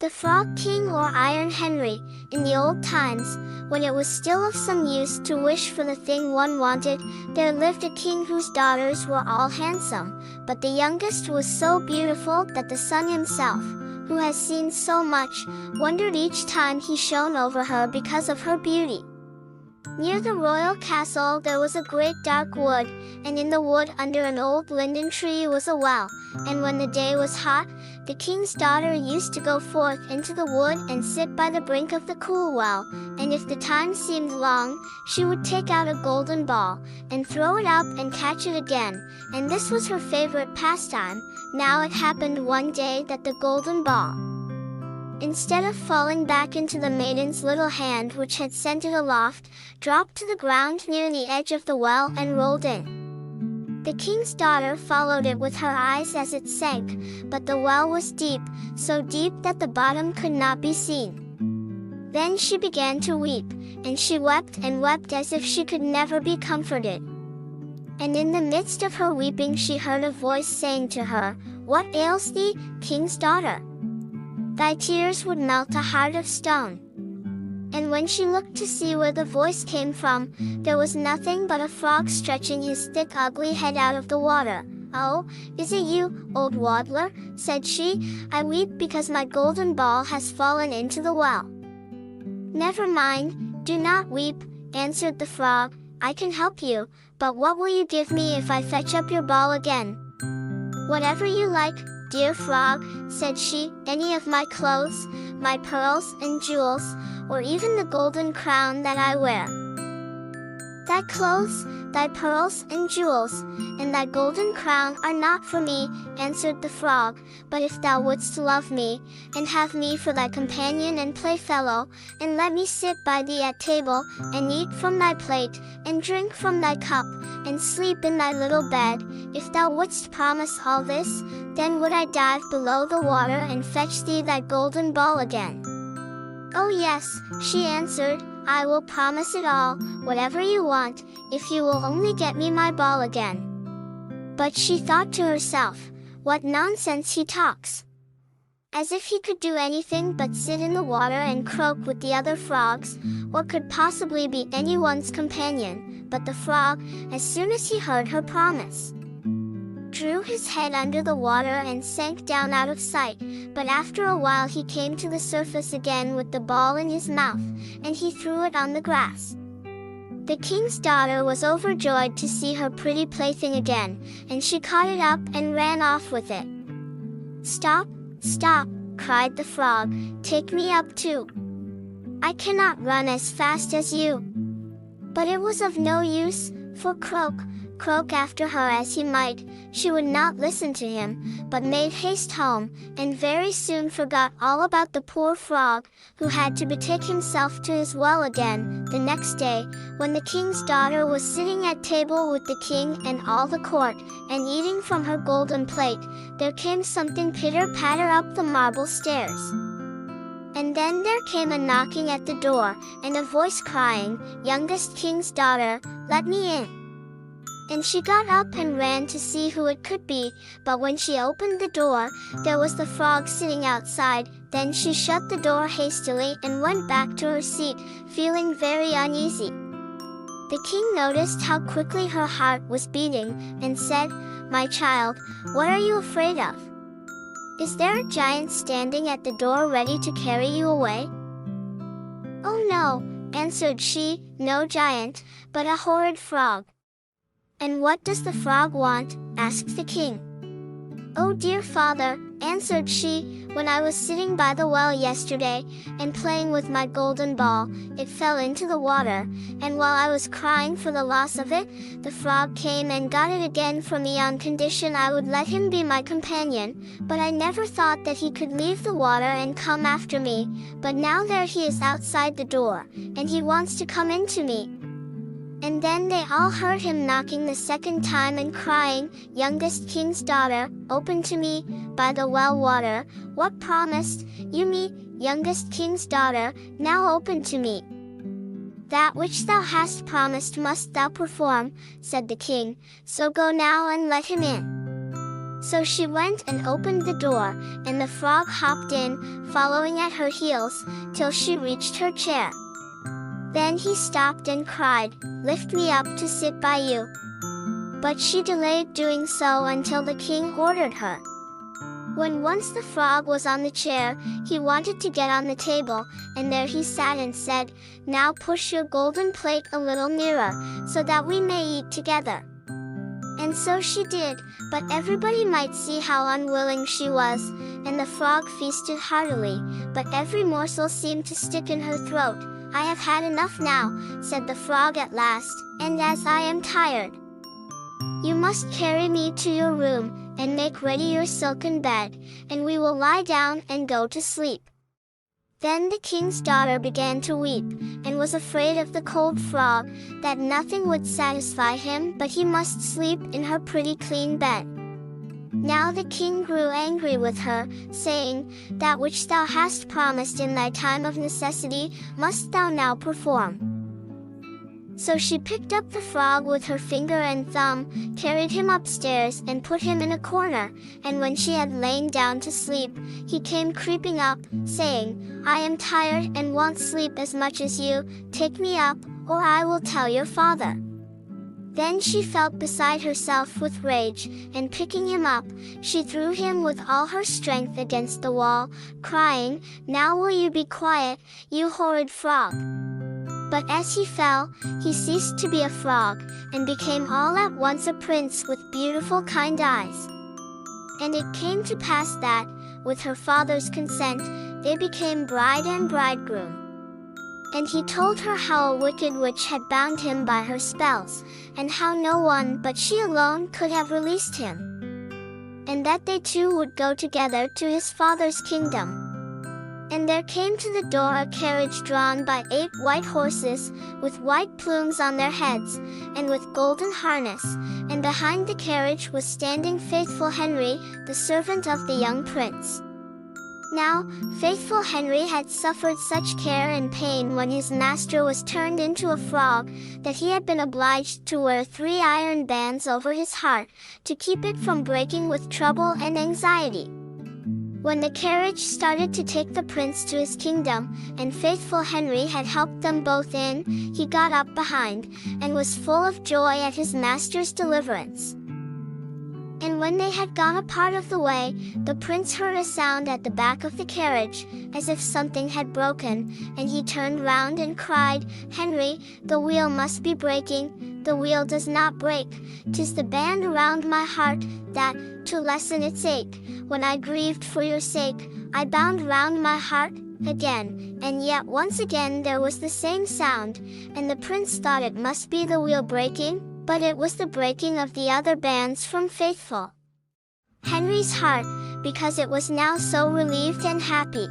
The Frog King or Iron Henry, in the old times, when it was still of some use to wish for the thing one wanted, there lived a king whose daughters were all handsome, but the youngest was so beautiful that the sun himself, who has seen so much, wondered each time he shone over her because of her beauty. Near the royal castle there was a great dark wood, and in the wood under an old linden tree was a well, and when the day was hot, the king's daughter used to go forth into the wood and sit by the brink of the cool well, and if the time seemed long, she would take out a golden ball, and throw it up and catch it again, and this was her favorite pastime. Now it happened one day that the golden ball, instead of falling back into the maiden's little hand which had sent it aloft, dropped to the ground near the edge of the well and rolled in. The king's daughter followed it with her eyes as it sank, but the well was deep, so deep that the bottom could not be seen. Then she began to weep, and she wept and wept as if she could never be comforted. And in the midst of her weeping she heard a voice saying to her, "What ails thee, king's daughter? Thy tears would melt a heart of stone." And when she looked to see where the voice came from, there was nothing but a frog stretching his thick ugly head out of the water. "Oh, is it you, old waddler?" said she. "I weep because my golden ball has fallen into the well." "Never mind, do not weep," answered the frog. "I can help you, but what will you give me if I fetch up your ball again?" "Whatever you like, dear frog," said she, "any of my clothes, my pearls and jewels, or even the golden crown that I wear." "Thy clothes, thy pearls and jewels, and thy golden crown are not for me," answered the frog, "but if thou wouldst love me, and have me for thy companion and playfellow, and let me sit by thee at table, and eat from thy plate, and drink from thy cup, and sleep in thy little bed, if thou wouldst promise all this, then would I dive below the water and fetch thee thy golden ball again." "Oh yes," she answered, "I will promise it all, whatever you want, if you will only get me my ball again." But she thought to herself, "What nonsense he talks! As if he could do anything but sit in the water and croak with the other frogs, what could possibly be anyone's companion?" But the frog, as soon as he heard her promise, drew his head under the water and sank down out of sight, but after a while he came to the surface again with the ball in his mouth, and he threw it on the grass. The king's daughter was overjoyed to see her pretty plaything again, and she caught it up and ran off with it. "Stop, stop," cried the frog, "take me up too. I cannot run as fast as you." But it was of no use, for croak after her as he might, she would not listen to him, but made haste home, and very soon forgot all about the poor frog, who had to betake himself to his well again. The next day, when the king's daughter was sitting at table with the king and all the court, and eating from her golden plate, there came something pitter-patter up the marble stairs. And then there came a knocking at the door, and a voice crying, "Youngest king's daughter, let me in." And she got up and ran to see who it could be, but when she opened the door, there was the frog sitting outside. Then she shut the door hastily and went back to her seat, feeling very uneasy. The king noticed how quickly her heart was beating, and said, "My child, what are you afraid of? Is there a giant standing at the door ready to carry you away?" "Oh no," answered she, "no giant, but a horrid frog." "And what does the frog want?" asked the king. "Oh dear father," answered she, "when I was sitting by the well yesterday, and playing with my golden ball, it fell into the water, and while I was crying for the loss of it, the frog came and got it again for me on condition I would let him be my companion, but I never thought that he could leave the water and come after me, but now there he is outside the door, and he wants to come into me." And then they all heard him knocking the second time and crying, "Youngest king's daughter, open to me, by the well water, what promised you me, youngest king's daughter, now open to me." "That which thou hast promised must thou perform," said the king, "so go now and let him in." So she went and opened the door, and the frog hopped in, following at her heels, till she reached her chair. Then he stopped and cried, "Lift me up to sit by you." But she delayed doing so until the king ordered her. When once the frog was on the chair, he wanted to get on the table, and there he sat and said, "Now push your golden plate a little nearer, so that we may eat together." And so she did, but everybody might see how unwilling she was, and the frog feasted heartily, but every morsel seemed to stick in her throat. "I have had enough now," said the frog at last, "and as I am tired, you must carry me to your room, and make ready your silken bed, and we will lie down and go to sleep." Then the king's daughter began to weep, and was afraid of the cold frog, that nothing would satisfy him but he must sleep in her pretty clean bed. Now the king grew angry with her, saying, "That which thou hast promised in thy time of necessity must thou now perform." So she picked up the frog with her finger and thumb, carried him upstairs and put him in a corner, and when she had lain down to sleep, he came creeping up, saying, "I am tired and want sleep as much as you, take me up, or I will tell your father." Then she felt beside herself with rage, and picking him up, she threw him with all her strength against the wall, crying, "Now will you be quiet, you horrid frog?" But as he fell, he ceased to be a frog, and became all at once a prince with beautiful kind eyes. And it came to pass that, with her father's consent, they became bride and bridegroom. And he told her how a wicked witch had bound him by her spells, and how no one but she alone could have released him, and that they two would go together to his father's kingdom. And there came to the door a carriage drawn by 8 white horses, with white plumes on their heads, and with golden harness, and behind the carriage was standing faithful Henry, the servant of the young prince. Now, faithful Henry had suffered such care and pain when his master was turned into a frog, that he had been obliged to wear 3 iron bands over his heart, to keep it from breaking with trouble and anxiety. When the carriage started to take the prince to his kingdom, and faithful Henry had helped them both in, he got up behind, and was full of joy at his master's deliverance. And when they had gone a part of the way, the prince heard a sound at the back of the carriage, as if something had broken, and he turned round and cried, "Henry, the wheel must be breaking." "The wheel does not break, 'tis the band around my heart, that, to lessen its ache, when I grieved for your sake, I bound round my heart." Again, and yet once again there was the same sound, and the prince thought it must be the wheel breaking, but it was the breaking of the other bands from faithful Henry's heart, because it was now so relieved and happy.